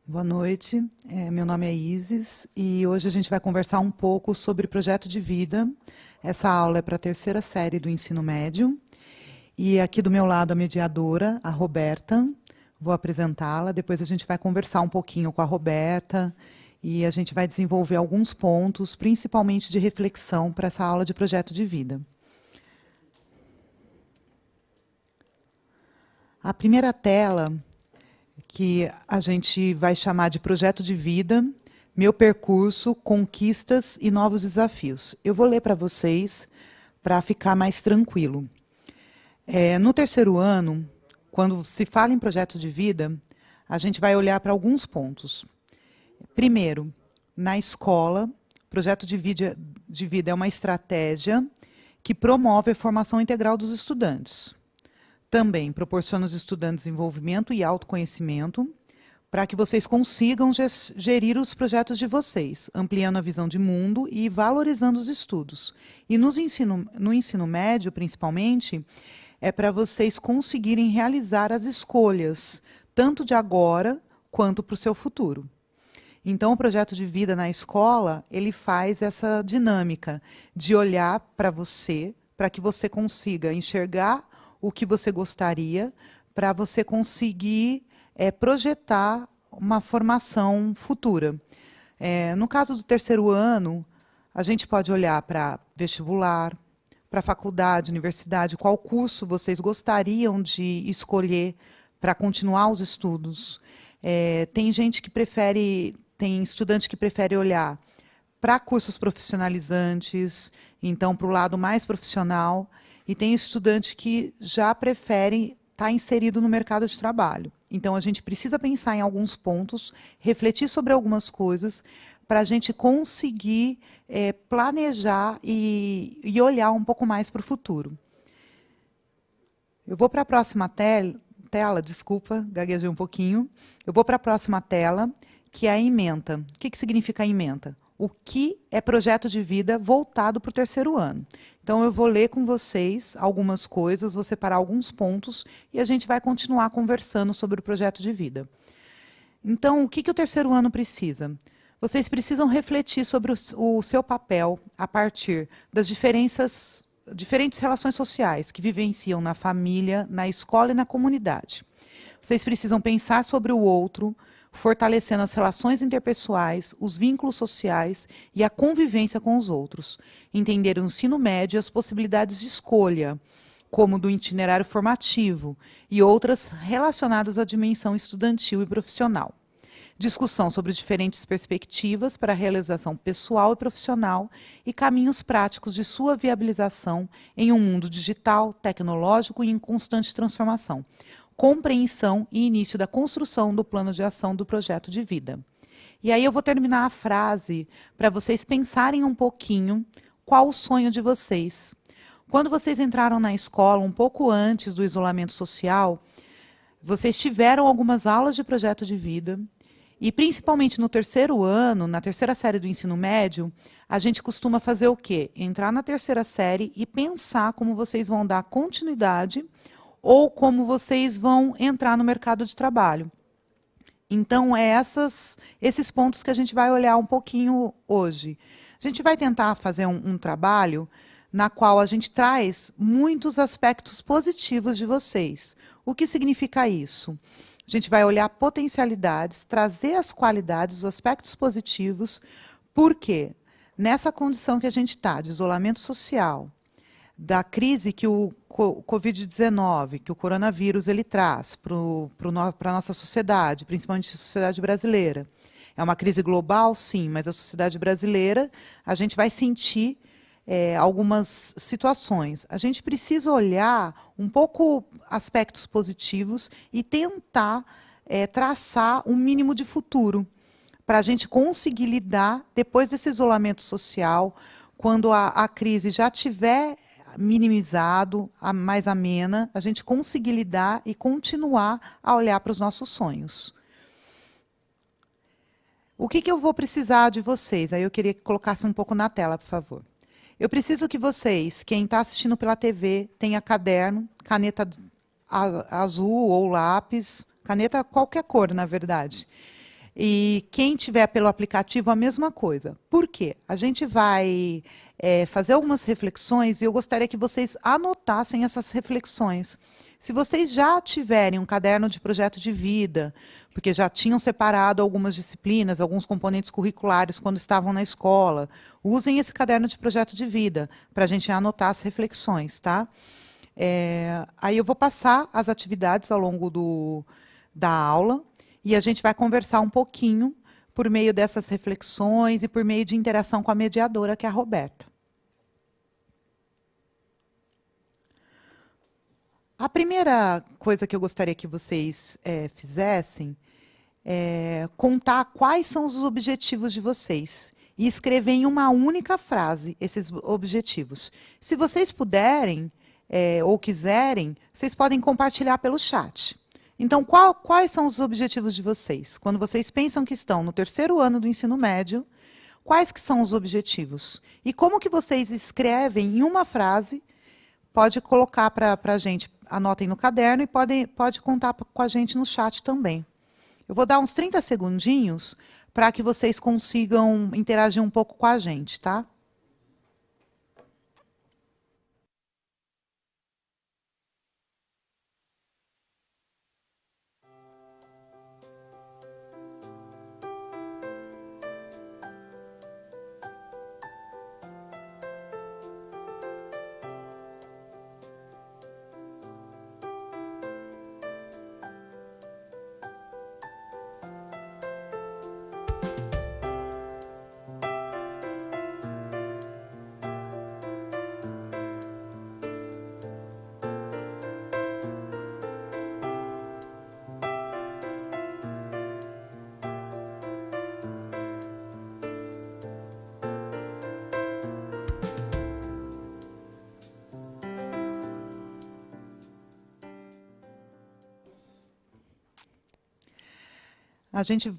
Boa noite, meu nome é Isis e hoje a gente vai conversar um pouco sobre projeto de vida. Essa aula é para a terceira série do ensino médio e aqui do meu lado a mediadora, a Roberta. Vou apresentá-la, depois a gente vai conversar um pouquinho com a Roberta e a gente vai desenvolver alguns pontos, principalmente de reflexão para essa aula de projeto de vida. A primeira tela, que a gente vai chamar de projeto de vida, meu percurso, conquistas e novos desafios. Eu vou ler para vocês para ficar mais tranquilo. No terceiro ano, quando se fala em projeto de vida, a gente vai olhar para alguns pontos. Primeiro, na escola, projeto de vida é uma estratégia que promove a formação integral dos estudantes. Também proporciona aos estudantes desenvolvimento e autoconhecimento para que vocês consigam gerir os projetos de vocês, ampliando a visão de mundo e valorizando os estudos. E no ensino médio, principalmente, é para vocês conseguirem realizar as escolhas, tanto de agora quanto para o seu futuro. Então, o projeto de vida na escola, ele faz essa dinâmica de olhar para você, para que você consiga enxergar o que você gostaria, para você conseguir projetar uma formação futura. No caso do terceiro ano, a gente pode olhar para vestibular, para faculdade, universidade, qual curso vocês gostariam de escolher para continuar os estudos. Tem gente que prefere, tem estudante que prefere olhar para cursos profissionalizantes, então para o lado mais profissional, e tem estudante que já prefere estar inserido no mercado de trabalho. Então, a gente precisa pensar em alguns pontos, refletir sobre algumas coisas, para a gente conseguir planejar e olhar um pouco mais para o futuro. Eu vou para a próxima tela, desculpa, gaguejei um pouquinho. Eu vou para a próxima tela, que é a ementa. O que significa a ementa? O que é projeto de vida voltado para o terceiro ano. Então, eu vou ler com vocês algumas coisas, vou separar alguns pontos e a gente vai continuar conversando sobre o projeto de vida. Então, o que o terceiro ano precisa? Vocês precisam refletir sobre o seu papel a partir das diferentes relações sociais que vivenciam na família, na escola e na comunidade. Vocês precisam pensar sobre o outro, fortalecendo as relações interpessoais, os vínculos sociais e a convivência com os outros. Entender o ensino médio e as possibilidades de escolha, como do itinerário formativo, e outras relacionadas à dimensão estudantil e profissional. Discussão sobre diferentes perspectivas para a realização pessoal e profissional e caminhos práticos de sua viabilização em um mundo digital, tecnológico e em constante transformação. Compreensão e início da construção do plano de ação do projeto de vida. E aí eu vou terminar a frase para vocês pensarem um pouquinho qual o sonho de vocês. Quando vocês entraram na escola, um pouco antes do isolamento social, vocês tiveram algumas aulas de projeto de vida e, principalmente no terceiro ano, na terceira série do ensino médio, a gente costuma fazer o quê? Entrar na terceira série e pensar como vocês vão dar continuidade ou como vocês vão entrar no mercado de trabalho. Então, esses pontos que a gente vai olhar um pouquinho hoje. A gente vai tentar fazer um trabalho na qual a gente traz muitos aspectos positivos de vocês. O que significa isso? A gente vai olhar potencialidades, trazer as qualidades, os aspectos positivos, porque nessa condição que a gente está, de isolamento social, da crise que o Covid-19, que o coronavírus ele traz para a nossa sociedade, principalmente a sociedade brasileira. É uma crise global, sim, mas a sociedade brasileira, a gente vai sentir algumas situações. A gente precisa olhar um pouco aspectos positivos e tentar traçar um mínimo de futuro, para a gente conseguir lidar, depois desse isolamento social, quando a crise já tiver minimizado, mais amena, a gente conseguir lidar e continuar a olhar para os nossos sonhos. O que eu vou precisar de vocês? Aí eu queria que colocasse um pouco na tela, por favor. Eu preciso que vocês, quem está assistindo pela TV, tenha caderno, caneta azul ou lápis, caneta qualquer cor, na verdade. E quem tiver pelo aplicativo, a mesma coisa. Por quê? A gente vai fazer algumas reflexões e eu gostaria que vocês anotassem essas reflexões. Se vocês já tiverem um caderno de projeto de vida, porque já tinham separado algumas disciplinas, alguns componentes curriculares quando estavam na escola, usem esse caderno de projeto de vida para a gente anotar as reflexões, tá? Aí eu vou passar as atividades ao longo da aula e a gente vai conversar um pouquinho por meio dessas reflexões e por meio de interação com a mediadora, que é a Roberta. A primeira coisa que eu gostaria que vocês fizessem é contar quais são os objetivos de vocês e escrever em uma única frase esses objetivos. Se vocês puderem ou quiserem, vocês podem compartilhar pelo chat. Então, quais são os objetivos de vocês? Quando vocês pensam que estão no terceiro ano do ensino médio, quais que são os objetivos? E como que vocês escrevem em uma frase? Pode colocar para a gente, anotem no caderno e pode contar com a gente no chat também. Eu vou dar uns 30 segundinhos para que vocês consigam interagir um pouco com a gente, tá? A gente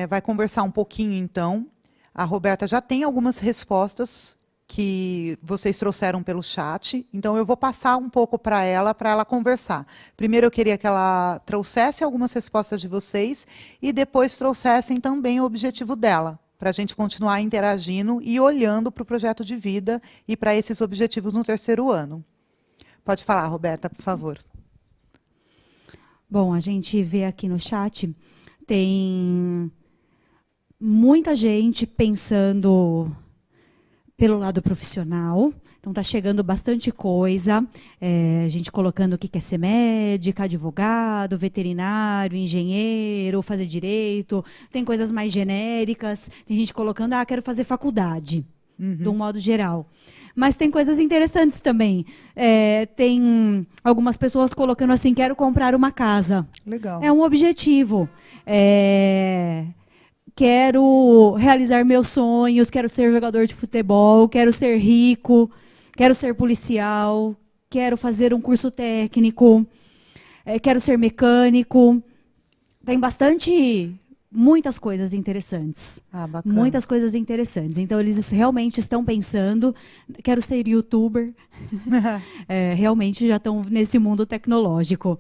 vai conversar um pouquinho, então. A Roberta já tem algumas respostas que vocês trouxeram pelo chat, então eu vou passar um pouco para ela conversar. Primeiro eu queria que ela trouxesse algumas respostas de vocês e depois trouxessem também o objetivo dela, para a gente continuar interagindo e olhando para o projeto de vida e para esses objetivos no terceiro ano. Pode falar, Roberta, por favor. Bom, a gente vê aqui no chat, tem muita gente pensando pelo lado profissional. Então, está chegando bastante coisa. Gente colocando o que quer ser médica, advogado, veterinário, engenheiro, fazer direito. Tem coisas mais genéricas. Tem gente colocando, quero fazer faculdade, de um modo geral. Mas tem coisas interessantes também. Tem algumas pessoas colocando assim, quero comprar uma casa. Legal. É um objetivo. Quero realizar meus sonhos, quero ser jogador de futebol, quero ser rico, quero ser policial, quero fazer um curso técnico, quero ser mecânico. Tem muitas coisas interessantes. Bacana. Muitas coisas interessantes. Então, eles realmente estão pensando, quero ser youtuber. Realmente já estão nesse mundo tecnológico.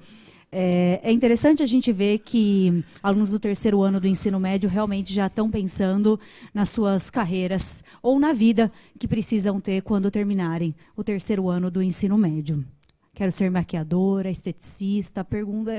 É interessante a gente ver que alunos do terceiro ano do ensino médio realmente já estão pensando nas suas carreiras ou na vida que precisam ter quando terminarem o terceiro ano do ensino médio. Quero ser maquiadora, esteticista,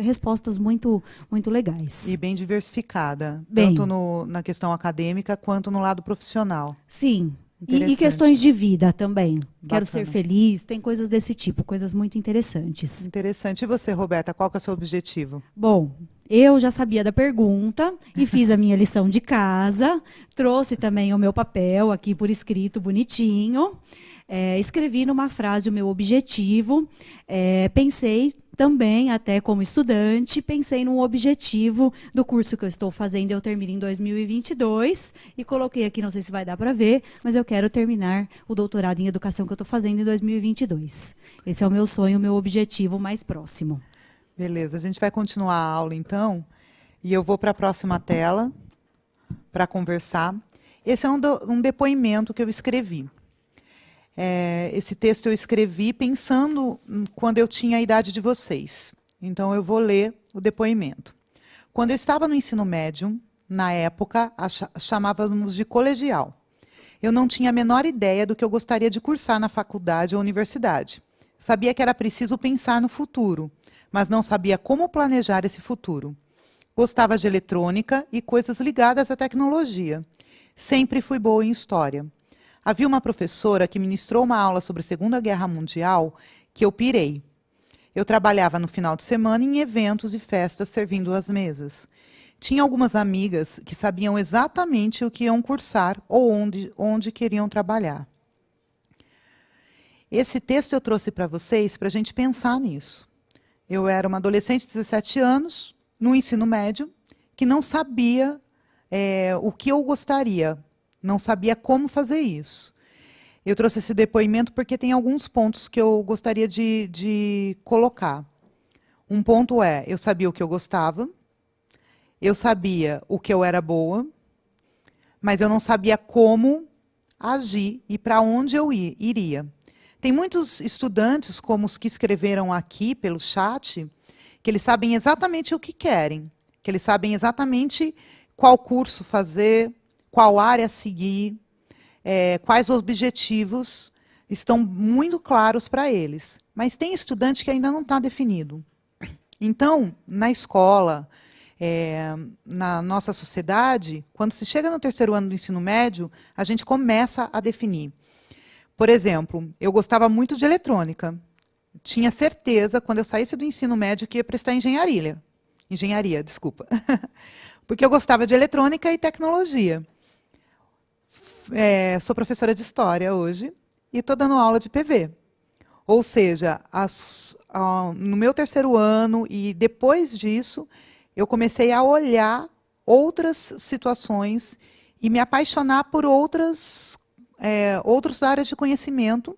respostas muito, muito legais. E bem diversificada, tanto na questão acadêmica quanto no lado profissional. Sim. E questões de vida também. Bacana. Quero ser feliz, tem coisas desse tipo, coisas muito interessantes. Interessante. E você, Roberta, qual que é o seu objetivo? Bom, eu já sabia da pergunta e fiz a minha lição de casa, trouxe também o meu papel aqui por escrito, bonitinho. Escrevi numa frase o meu objetivo, pensei também, até como estudante, pensei num objetivo do curso que eu estou fazendo, eu termino em 2022, e coloquei aqui, não sei se vai dar para ver, mas eu quero terminar o doutorado em educação que eu estou fazendo em 2022. Esse é o meu sonho, o meu objetivo mais próximo. Beleza, a gente vai continuar a aula, então, e eu vou para a próxima tela para conversar. Esse é um depoimento que eu escrevi. Esse texto eu escrevi pensando quando eu tinha a idade de vocês. Então, eu vou ler o depoimento. Quando eu estava no ensino médio, na época, chamávamos de colegial. Eu não tinha a menor ideia do que eu gostaria de cursar na faculdade ou universidade. Sabia que era preciso pensar no futuro, mas não sabia como planejar esse futuro. Gostava de eletrônica e coisas ligadas à tecnologia. Sempre fui boa em história. Havia uma professora que ministrou uma aula sobre a Segunda Guerra Mundial que eu pirei. Eu trabalhava no final de semana em eventos e festas servindo as mesas. Tinha algumas amigas que sabiam exatamente o que iam cursar ou onde queriam trabalhar. Esse texto eu trouxe para vocês para a gente pensar nisso. Eu era uma adolescente de 17 anos, no ensino médio, que não sabia o que eu gostaria, não sabia como fazer isso. Eu trouxe esse depoimento porque tem alguns pontos que eu gostaria de colocar. Um ponto é, eu sabia o que eu gostava, eu sabia o que eu era boa, mas eu não sabia como agir e para onde eu iria. Tem muitos estudantes, como os que escreveram aqui pelo chat, que eles sabem exatamente o que querem, que eles sabem exatamente qual curso fazer, qual área seguir, quais objetivos estão muito claros para eles. Mas tem estudante que ainda não está definido. Então, na escola, na nossa sociedade, quando se chega no terceiro ano do ensino médio, a gente começa a definir. Por exemplo, eu gostava muito de eletrônica. Tinha certeza, quando eu saísse do ensino médio, que ia prestar engenharia. Engenharia, desculpa. Porque eu gostava de eletrônica e tecnologia. Sou professora de história hoje e estou dando aula de PV. Ou seja, no meu terceiro ano e depois disso, eu comecei a olhar outras situações e me apaixonar por outras áreas de conhecimento,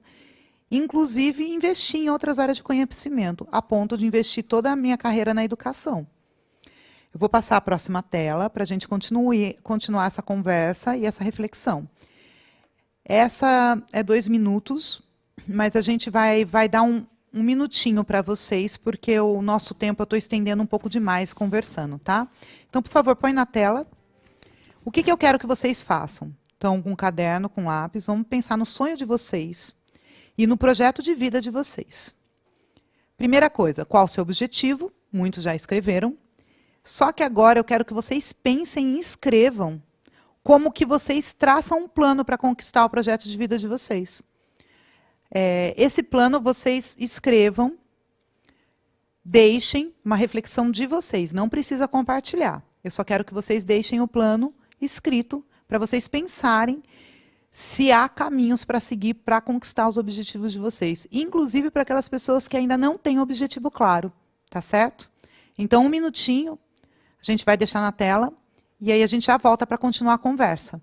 inclusive investir em outras áreas de conhecimento, a ponto de investir toda a minha carreira na educação. Eu vou passar a próxima tela para a gente continuar essa conversa e essa reflexão. Essa é 2 minutos, mas a gente vai dar um minutinho para vocês, porque o nosso tempo eu estou estendendo um pouco demais conversando, tá? Então, por favor, põe na tela. O que eu quero que vocês façam? Então, com caderno, com lápis, vamos pensar no sonho de vocês e no projeto de vida de vocês. Primeira coisa, qual o seu objetivo? Muitos já escreveram. Só que agora eu quero que vocês pensem e escrevam como que vocês traçam um plano para conquistar o projeto de vida de vocês. Esse plano vocês escrevam, deixem uma reflexão de vocês, não precisa compartilhar. Eu só quero que vocês deixem o plano escrito para vocês pensarem se há caminhos para seguir para conquistar os objetivos de vocês, inclusive para aquelas pessoas que ainda não têm objetivo claro, tá certo? Então, 1 minutinho, a gente vai deixar na tela e aí a gente já volta para continuar a conversa.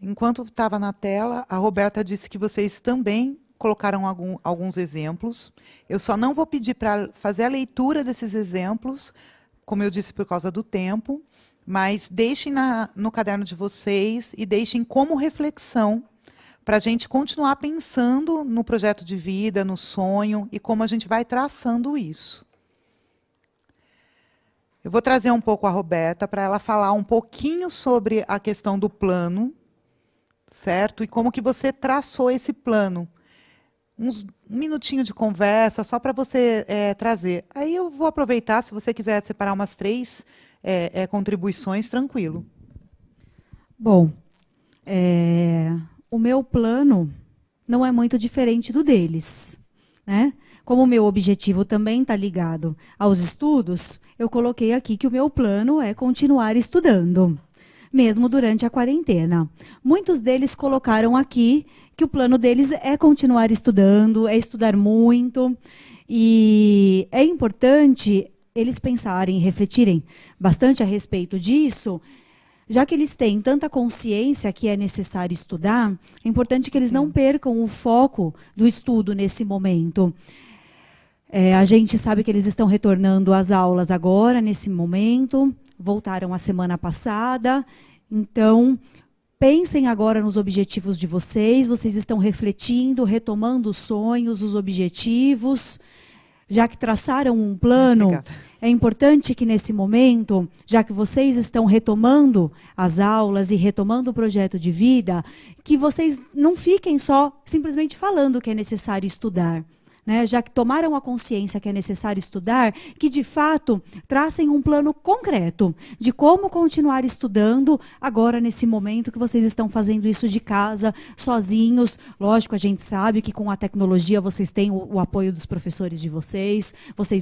Enquanto estava na tela, a Roberta disse que vocês também colocaram alguns exemplos. Eu só não vou pedir para fazer a leitura desses exemplos, como eu disse, por causa do tempo, mas deixem no caderno de vocês e deixem como reflexão para a gente continuar pensando no projeto de vida, no sonho e como a gente vai traçando isso. Eu vou trazer um pouco a Roberta para ela falar um pouquinho sobre a questão do plano, certo? E como que você traçou esse plano. Um minutinho de conversa, só para você trazer. Aí eu vou aproveitar, se você quiser separar umas 3 contribuições, tranquilo. Bom, o meu plano não é muito diferente do deles, né? Como o meu objetivo também está ligado aos estudos, eu coloquei aqui que o meu plano é continuar estudando, mesmo durante a quarentena. Muitos deles colocaram aqui que o plano deles é continuar estudando, é estudar muito, e é importante eles pensarem, refletirem bastante a respeito disso. Já que eles têm tanta consciência que é necessário estudar, é importante que eles não percam o foco do estudo nesse momento. A gente sabe que eles estão retornando às aulas agora, nesse momento, voltaram a semana passada, então pensem agora nos objetivos de vocês estão refletindo, retomando os sonhos, os objetivos. Já que traçaram um plano, obrigada. É importante que nesse momento, já que vocês estão retomando as aulas e retomando o projeto de vida, que vocês não fiquem só simplesmente falando que é necessário estudar. Né, já que tomaram a consciência que é necessário estudar, que de fato tracem um plano concreto de como continuar estudando agora nesse momento que vocês estão fazendo isso de casa, sozinhos. Lógico, a gente sabe que com a tecnologia vocês têm o apoio dos professores de vocês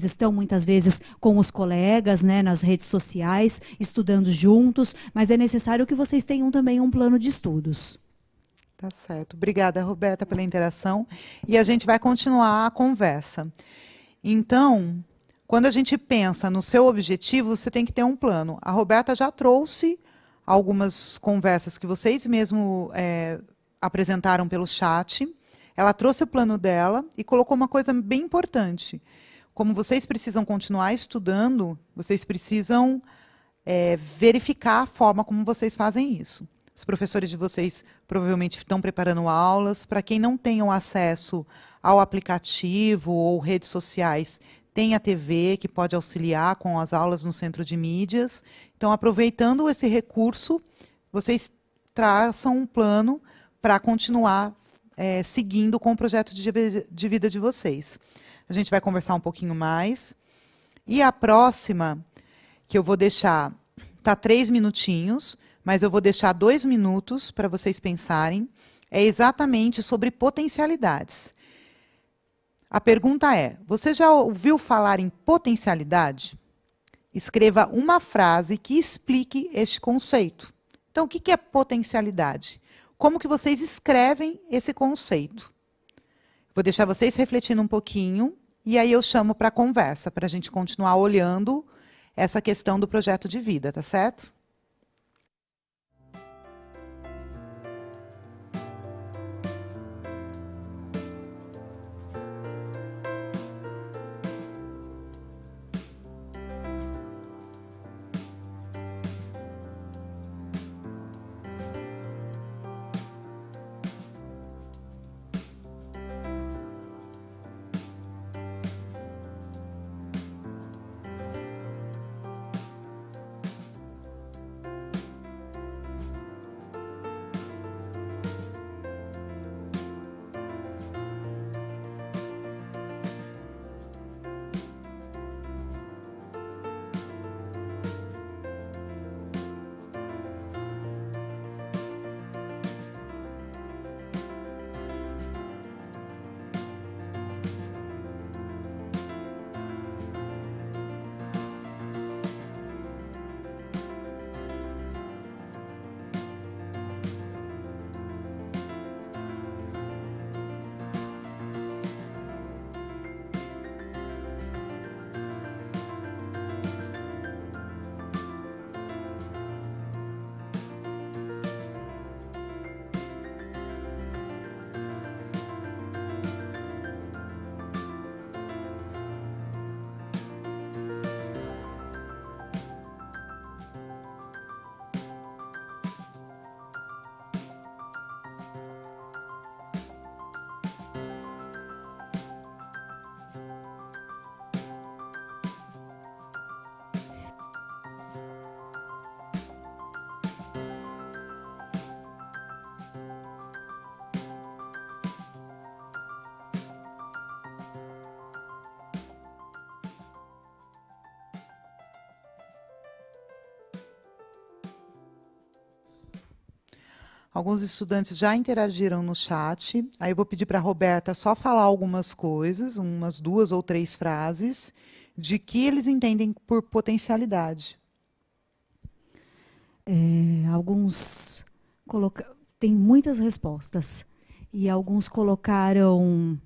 estão muitas vezes com os colegas, né, nas redes sociais, estudando juntos, mas é necessário que vocês tenham também um plano de estudos. Tá certo. Obrigada, Roberta, pela interação. E a gente vai continuar a conversa. Então, quando a gente pensa no seu objetivo, você tem que ter um plano. A Roberta já trouxe algumas conversas que vocês mesmos apresentaram pelo chat. Ela trouxe o plano dela e colocou uma coisa bem importante. Como vocês precisam continuar estudando, vocês precisam verificar a forma como vocês fazem isso. Os professores de vocês provavelmente estão preparando aulas. Para quem não tem acesso ao aplicativo ou redes sociais, tem a TV, que pode auxiliar com as aulas no centro de mídias. Então, aproveitando esse recurso, vocês traçam um plano para continuar seguindo com o projeto de vida de vocês. A gente vai conversar um pouquinho mais. E a próxima, que eu vou deixar, está 3 minutinhos, mas eu vou deixar 2 minutos para vocês pensarem, é exatamente sobre potencialidades. A pergunta é, você já ouviu falar em potencialidade? Escreva uma frase que explique este conceito. Então, o que é potencialidade? Como que vocês escrevem esse conceito? Vou deixar vocês refletindo um pouquinho, e aí eu chamo para a conversa, para a gente continuar olhando essa questão do projeto de vida, tá certo? Alguns estudantes já interagiram no chat. Aí eu vou pedir para a Roberta só falar algumas coisas, umas 2 ou 3 frases, de que eles entendem por potencialidade. Alguns tem muitas respostas. E alguns colocaram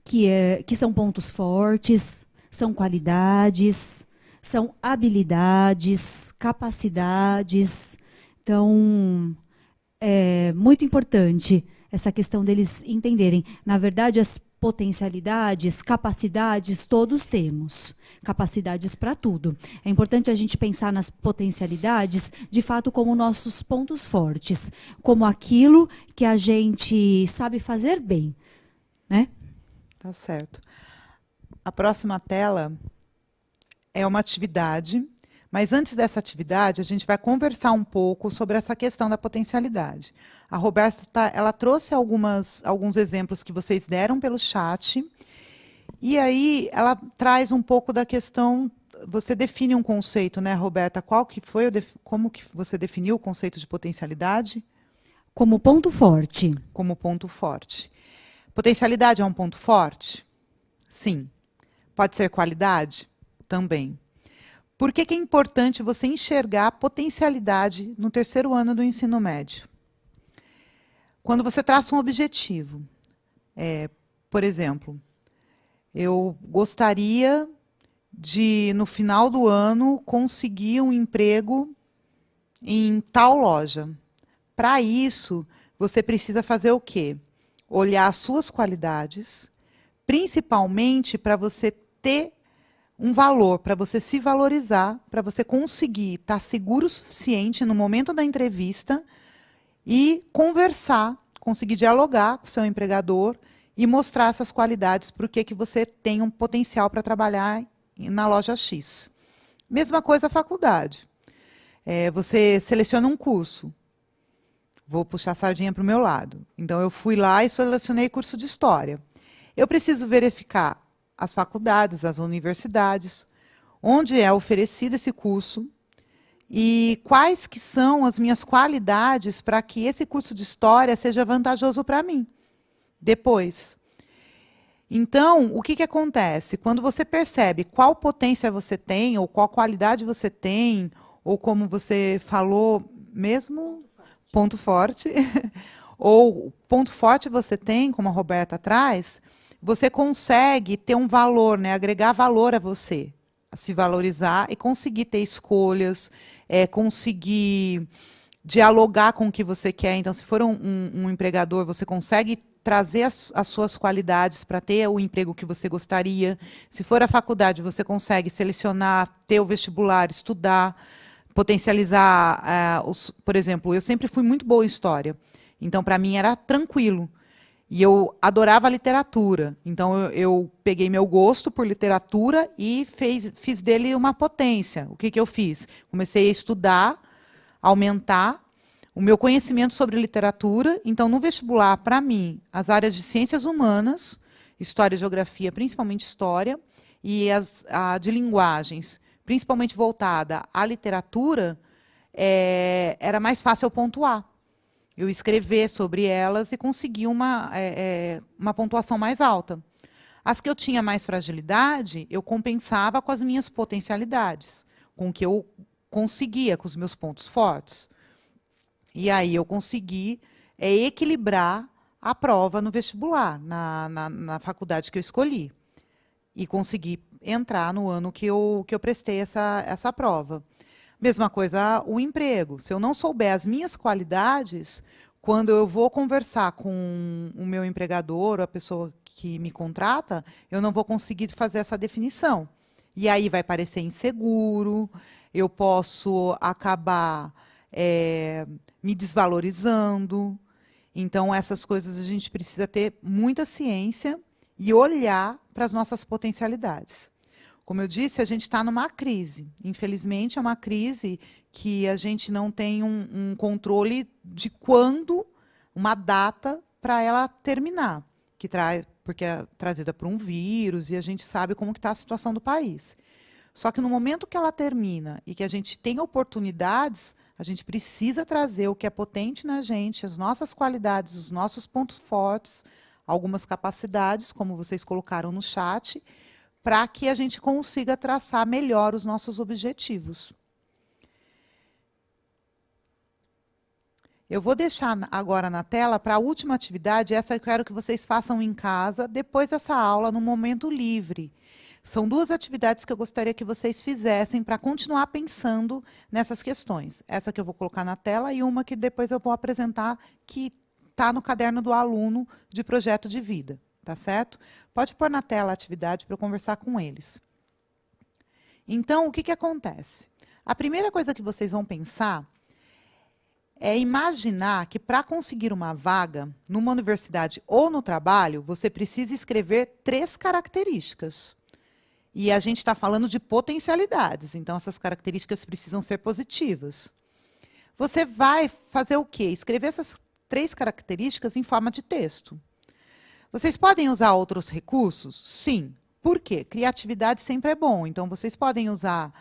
que são pontos fortes, são qualidades, são habilidades, capacidades. Então, é muito importante essa questão deles entenderem. Na verdade, as potencialidades, capacidades, todos temos. Capacidades para tudo. É importante a gente pensar nas potencialidades, de fato, como nossos pontos fortes. Como aquilo que a gente sabe fazer bem. Né? Tá certo. A próxima tela é uma atividade, mas antes dessa atividade, a gente vai conversar um pouco sobre essa questão da potencialidade. A Roberta, ela trouxe alguns exemplos que vocês deram pelo chat, e aí ela traz um pouco da questão, você define um conceito, né, Roberta? Como que você definiu o conceito de potencialidade? Como ponto forte. Como ponto forte. Potencialidade é um ponto forte? Sim. Pode ser qualidade? Também. Por que é importante você enxergar a potencialidade no 3º ano do ensino médio? Quando você traça um objetivo, por exemplo, eu gostaria de, no final do ano, conseguir um emprego em tal loja. Para isso, você precisa fazer o quê? Olhar as suas qualidades, principalmente para você ter um valor, para você se valorizar, para você conseguir estar seguro o suficiente no momento da entrevista e conversar, conseguir dialogar com o seu empregador e mostrar essas qualidades, por que você tem um potencial para trabalhar na loja X. Mesma coisa a faculdade. Você seleciona um curso. Vou puxar a sardinha para o meu lado. Então, eu fui lá e selecionei curso de História. Eu preciso verificar as faculdades, as universidades, onde é oferecido esse curso e quais que são as minhas qualidades para que esse curso de História seja vantajoso para mim. Depois. Então, o que acontece? Quando você percebe qual potência você tem, ou qual qualidade você tem, ou como você falou mesmo, ponto forte, ou ponto forte você tem, como a Roberta traz, você consegue ter um valor, né, agregar valor a você, a se valorizar e conseguir ter escolhas, conseguir dialogar com o que você quer. Então, se for um empregador, você consegue trazer as suas qualidades para ter o emprego que você gostaria. Se for a faculdade, você consegue selecionar, ter o vestibular, estudar, potencializar. Por exemplo, eu sempre fui muito boa em história. Então, para mim, era tranquilo. E eu adorava literatura. Então, eu peguei meu gosto por literatura e fiz dele uma potência. O que eu fiz? Comecei a estudar, aumentar o meu conhecimento sobre literatura. Então, no vestibular, para mim, as áreas de ciências humanas, história e geografia, principalmente história, e a de linguagens, principalmente voltada à literatura, era mais fácil eu pontuar. Eu escrever sobre elas e conseguir uma pontuação mais alta. As que eu tinha mais fragilidade, eu compensava com as minhas potencialidades, com o que eu conseguia, com os meus pontos fortes. E aí eu consegui equilibrar a prova no vestibular, na faculdade que eu escolhi. E consegui entrar no ano que eu prestei essa prova. Mesma coisa o emprego. Se eu não souber as minhas qualidades, quando eu vou conversar com o meu empregador, a pessoa que me contrata, eu não vou conseguir fazer essa definição. E aí vai parecer inseguro, eu posso acabar me desvalorizando. Então, essas coisas a gente precisa ter muita ciência e olhar para as nossas potencialidades. Como eu disse, a gente está numa crise. Infelizmente, é uma crise que a gente não tem um controle de quando, uma data para ela terminar, porque é trazida por um vírus e a gente sabe como está a situação do país. Só que no momento que ela termina e que a gente tem oportunidades, A gente precisa trazer o que é potente na gente, as nossas qualidades, os nossos pontos fortes, algumas capacidades, como vocês colocaram no chat, para que a gente consiga traçar melhor os nossos objetivos. Eu vou deixar agora na tela para a última atividade, essa eu quero que vocês façam em casa, depois dessa aula, no momento livre. São duas atividades que eu gostaria que vocês fizessem para continuar pensando nessas questões. Essa que eu vou colocar na tela e uma que depois eu vou apresentar, que está no caderno do aluno de projeto de vida, tá certo? Pode pôr na tela a atividade para eu conversar com eles. Então, o que acontece? A primeira coisa que vocês vão pensar é imaginar que para conseguir uma vaga numa universidade ou no trabalho, você precisa escrever 3 características. E a gente está falando de potencialidades, então essas características precisam ser positivas. Você vai fazer o quê? Escrever essas 3 características em forma de texto. Vocês podem usar outros recursos? Sim. Por quê? Criatividade sempre é bom, então vocês podem usar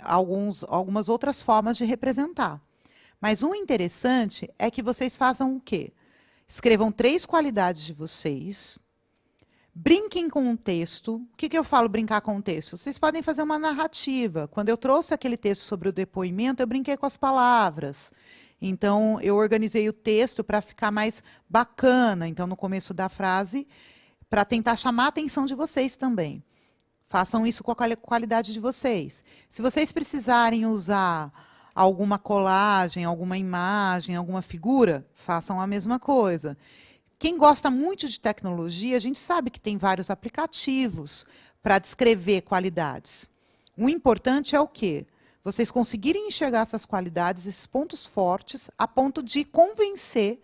algumas outras formas de representar. Mas o interessante é que vocês façam o quê? Escrevam 3 qualidades de vocês, brinquem com o texto. O que eu falo brincar com o texto? Vocês podem fazer uma narrativa. Quando eu trouxe aquele texto sobre o depoimento, eu brinquei com as palavras. Então, eu organizei o texto para ficar mais bacana. Então, no começo da frase, para tentar chamar a atenção de vocês também. Façam isso com a qualidade de vocês. Se vocês precisarem usar alguma colagem, alguma imagem, alguma figura, façam a mesma coisa. Quem gosta muito de tecnologia, a gente sabe que tem vários aplicativos para descrever qualidades. O importante é o quê? Vocês conseguirem enxergar essas qualidades, esses pontos fortes, a ponto de convencer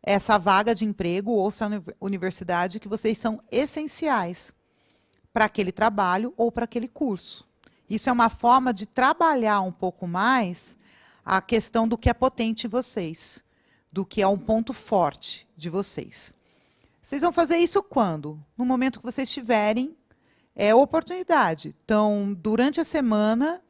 essa vaga de emprego ou essa universidade que vocês são essenciais para aquele trabalho ou para aquele curso. Isso é uma forma de trabalhar um pouco mais a questão do que é potente em vocês, do que é um ponto forte de vocês. Vocês vão fazer isso quando? No momento que vocês tiverem oportunidade. Então, durante a semana,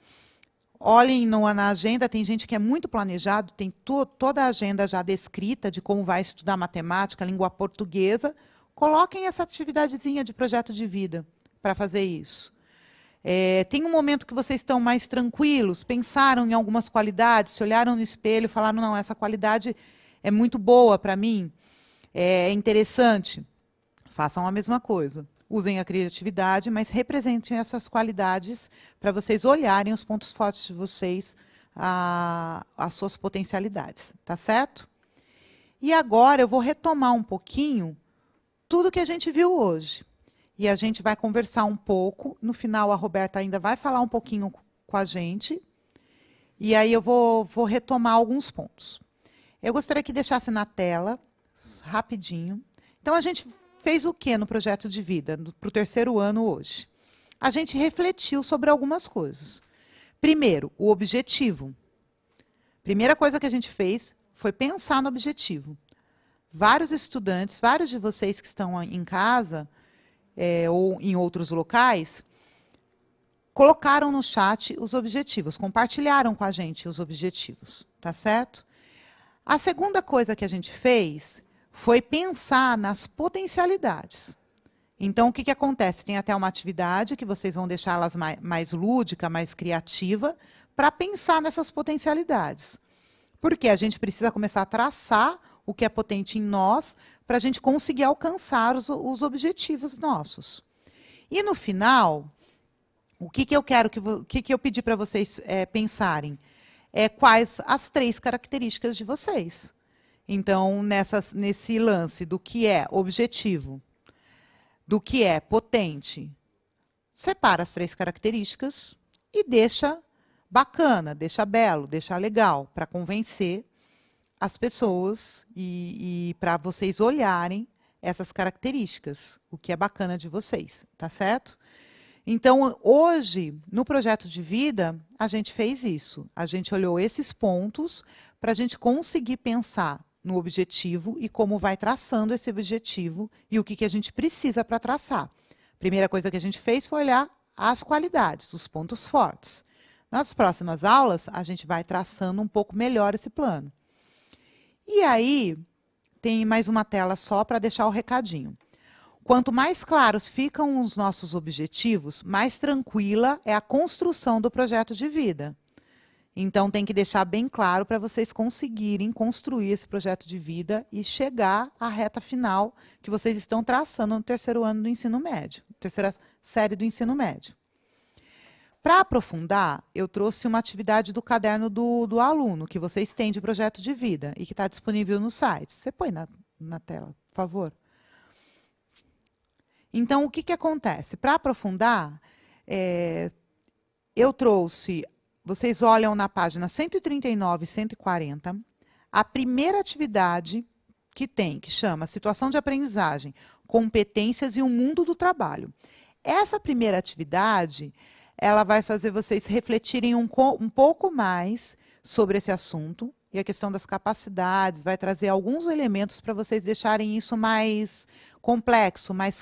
olhem na agenda, tem gente que é muito planejado, tem toda a agenda já descrita de como vai estudar matemática, língua portuguesa. Coloquem essa atividadezinha de projeto de vida para fazer isso. Tem um momento que vocês estão mais tranquilos, pensaram em algumas qualidades, se olharam no espelho e falaram, não, essa qualidade é muito boa para mim, é interessante. Façam a mesma coisa. Usem a criatividade, mas representem essas qualidades para vocês olharem os pontos fortes de vocês, as suas potencialidades. Tá certo? E agora eu vou retomar um pouquinho tudo que a gente viu hoje. E a gente vai conversar um pouco. No final, a Roberta ainda vai falar um pouquinho com a gente. E aí eu vou retomar alguns pontos. Eu gostaria que deixasse na tela, rapidinho. Então, a gente fez o quê no projeto de vida, para o 3º ano hoje? A gente refletiu sobre algumas coisas. Primeiro, o objetivo. Primeira coisa que a gente fez foi pensar no objetivo. Vários estudantes, vários de vocês que estão em casa, ou em outros locais, colocaram no chat os objetivos, compartilharam com a gente os objetivos, tá certo? A segunda coisa que a gente fez foi pensar nas potencialidades. Então, o que acontece? Tem até uma atividade que vocês vão deixá-las mais lúdica, mais criativa, para pensar nessas potencialidades. Porque a gente precisa começar a traçar o que é potente em nós, para a gente conseguir alcançar os objetivos nossos. E, no final, o que eu pedi para vocês pensarem? Quais as 3 características de vocês. Então, nesse lance do que é objetivo, do que é potente, separa as 3 características e deixa bacana, deixa belo, deixa legal, para convencer as pessoas e para vocês olharem essas características, o que é bacana de vocês, tá certo? Então, hoje, no projeto de vida, a gente fez isso. A gente olhou esses pontos para a gente conseguir pensar no objetivo e como vai traçando esse objetivo e o que a gente precisa para traçar. A primeira coisa que a gente fez foi olhar as qualidades, os pontos fortes. Nas próximas aulas, a gente vai traçando um pouco melhor esse plano. E aí, tem mais uma tela só para deixar o recadinho. Quanto mais claros ficam os nossos objetivos, mais tranquila é a construção do projeto de vida. Então, tem que deixar bem claro para vocês conseguirem construir esse projeto de vida e chegar à reta final que vocês estão traçando no terceiro ano do ensino médio, terceira série do ensino médio. Para aprofundar, eu trouxe uma atividade do caderno do aluno, que vocês têm de projeto de vida e que está disponível no site. Você põe na tela, por favor. Então, o que acontece? Para aprofundar, eu trouxe, vocês olham na página 139 e 140, a primeira atividade que tem, que chama Situação de Aprendizagem, Competências e o Mundo do Trabalho. Essa primeira atividade, ela vai fazer vocês refletirem um pouco mais sobre esse assunto, e a questão das capacidades, vai trazer alguns elementos para vocês deixarem isso mais complexo, mais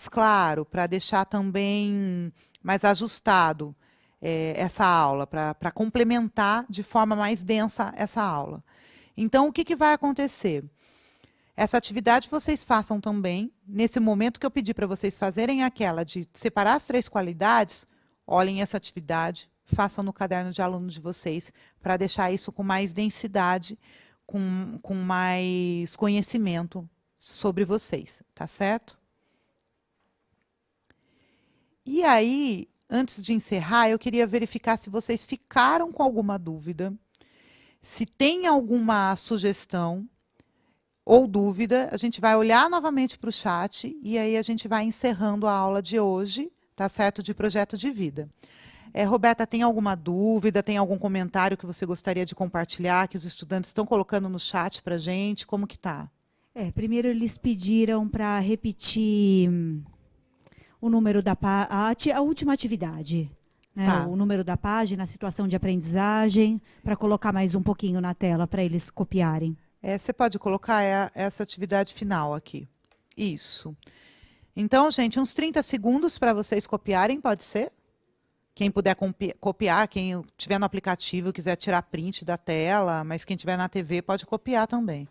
claro, para deixar também mais ajustado essa aula, para complementar de forma mais densa essa aula. Então, o que vai acontecer? Essa atividade vocês façam também, nesse momento que eu pedi para vocês fazerem aquela de separar as 3 qualidades, olhem essa atividade, façam no caderno de aluno de vocês, para deixar isso com mais densidade, com mais conhecimento sobre vocês, tá certo? E aí, antes de encerrar, eu queria verificar se vocês ficaram com alguma dúvida, se tem alguma sugestão ou dúvida, a gente vai olhar novamente para o chat e aí a gente vai encerrando a aula de hoje, tá certo? De projeto de vida. Roberta, tem alguma dúvida, tem algum comentário que você gostaria de compartilhar, que os estudantes estão colocando no chat para a gente? Como que tá? Primeiro eles pediram para repetir o número a última atividade. Né? Tá. O número da página, a situação de aprendizagem, para colocar mais um pouquinho na tela, para eles copiarem. Você pode colocar essa atividade final aqui. Isso. Então, gente, uns 30 segundos para vocês copiarem, pode ser? Quem puder copiar, quem estiver no aplicativo, quiser tirar print da tela, mas quem estiver na TV pode copiar também.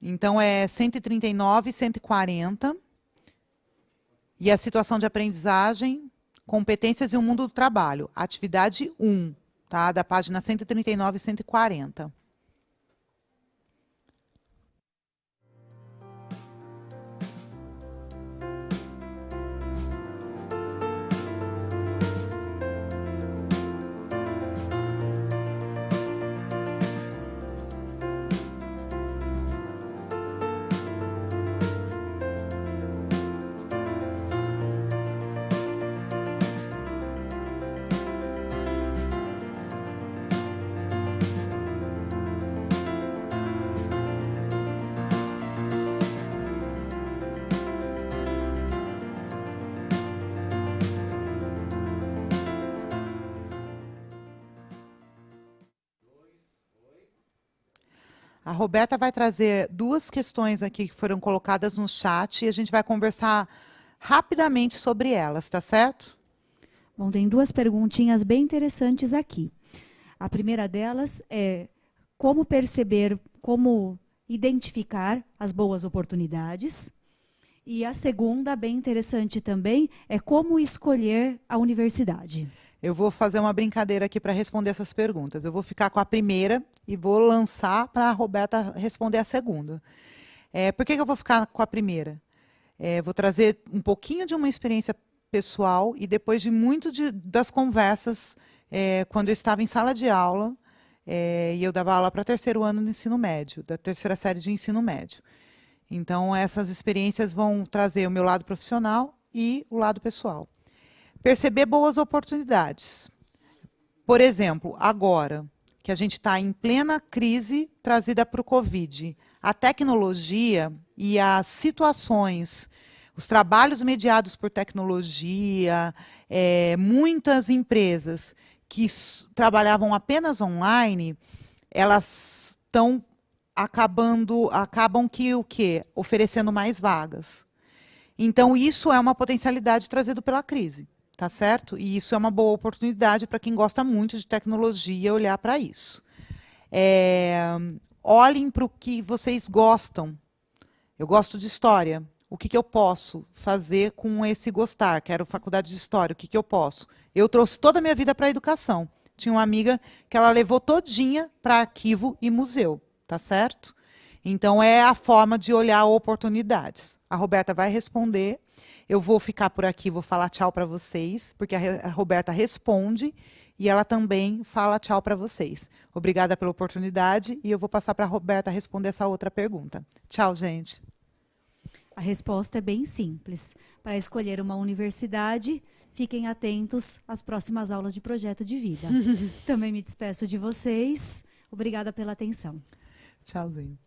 Então, 139 e 140. E a situação de aprendizagem, competências e o mundo do trabalho. Atividade 1, tá? Da página 139 e 140. A Roberta vai trazer 2 questões aqui que foram colocadas no chat e a gente vai conversar rapidamente sobre elas, tá certo? Bom, tem 2 perguntinhas bem interessantes aqui. A primeira delas é como perceber, como identificar as boas oportunidades. E a segunda, bem interessante também, é como escolher a universidade. Eu vou fazer uma brincadeira aqui para responder essas perguntas. Eu vou ficar com a primeira e vou lançar para a Roberta responder a segunda. Por que eu vou ficar com a primeira? Vou trazer um pouquinho de uma experiência pessoal e depois de das conversas quando eu estava em sala de aula e eu dava aula para terceiro ano do ensino médio, da terceira série de ensino médio. Então, essas experiências vão trazer o meu lado profissional e o lado pessoal. Perceber boas oportunidades. Por exemplo, agora que a gente está em plena crise trazida por Covid, a tecnologia e as situações, os trabalhos mediados por tecnologia, muitas empresas que trabalhavam apenas online, elas acabam que o quê? Oferecendo mais vagas. Então, isso é uma potencialidade trazida pela crise. tá certo? E isso é uma boa oportunidade para quem gosta muito de tecnologia olhar para isso. Olhem para o que vocês gostam. Eu gosto de história. O que eu posso fazer com esse gostar? Quero faculdade de história. O que eu posso? Eu trouxe toda a minha vida para a educação. Tinha uma amiga que ela levou todinha para arquivo e museu, tá certo? Então, é a forma de olhar oportunidades. A Roberta vai responder. Eu vou ficar por aqui, vou falar tchau para vocês, porque a Roberta responde e ela também fala tchau para vocês. Obrigada pela oportunidade e eu vou passar para a Roberta responder essa outra pergunta. Tchau, gente. A resposta é bem simples. Para escolher uma universidade, fiquem atentos às próximas aulas de projeto de vida. Também me despeço de vocês. Obrigada pela atenção. Tchauzinho.